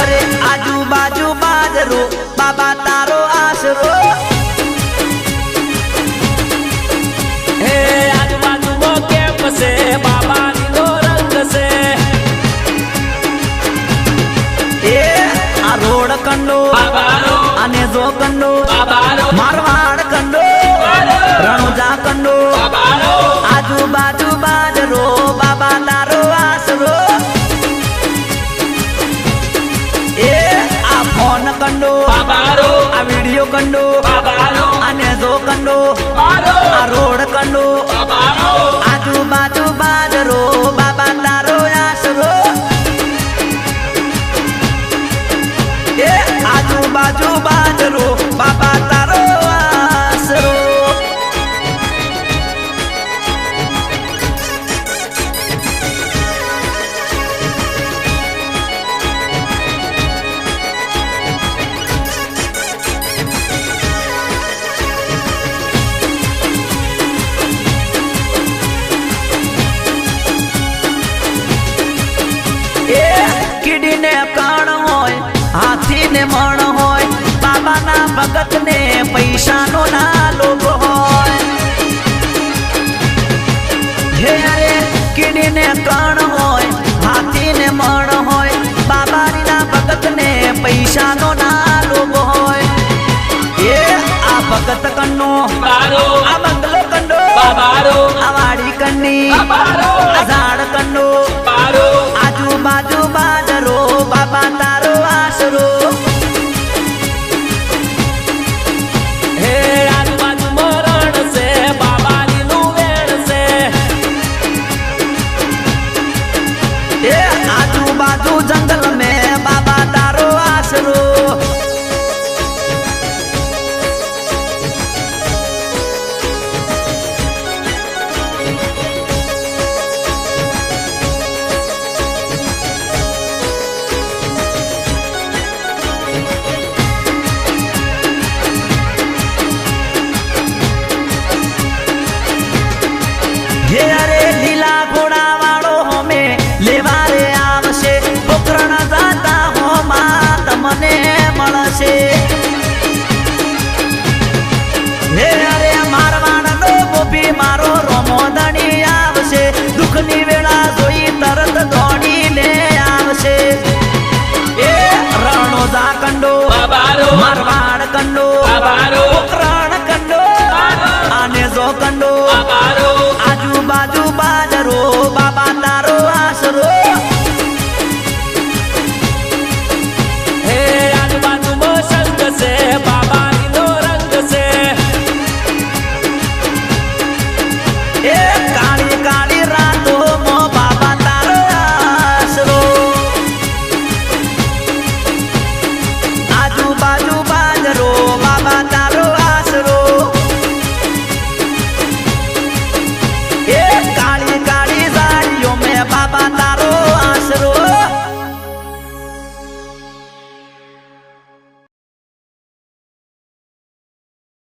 अरे आजू बाजू बाजरो बाबा तारो आसरो हे आजू बाजू मो केम से बाबा नीलो रंग से ए आ रोड कंडो बाबारो अने जो कंडो बाबारो मारवाड़ कंडो रणुजा कंडो बाबारो आजू बाजू बाजरो बाबा तारो आसरो ए आ फोन कंडो बाबारो आ वीडियो कंडो बाबारो अने जो कंडो बाबारो आ रोड कंडो बाबारो आजू बाजू बाजरो बाबा तारो आसरो ए आजू बाजू बाजरो बाबा तारो आसरो कीड़ी ने कान होय हाथी ने मण होय बाबा ना भगत ने पैसा नो ना लोभ होय हे अरे कीड़ी ने कान होय हाथी ने मण होय बाबा ना भगत ने पैसा नो ना लोभ होय ये आ भगत कन्नो बाबारो आ बंगलो कंडो बाबारो आ वाड़ी कन्नी बाबारो आ झाड़ कंडो बाबारो आजू बाजू बाजरो बाबा तारो आसरो हे आजू बाजू मरण से बाबा नीलू वेण से ए आजू बाजू जंगल में बाबा तारो आसरो हे अरे लीला घोड़ा वाળો होमे लेवा रे आवशे पोखरण जाता हो માં તમને મળશે હે અરે મારવાડનો ગોપી મારો રોમોદણી આવશે દુઃખની વેળા જોઈ તરત દોડીને આવશે એ રણોજા કંડો બાબારો મારવા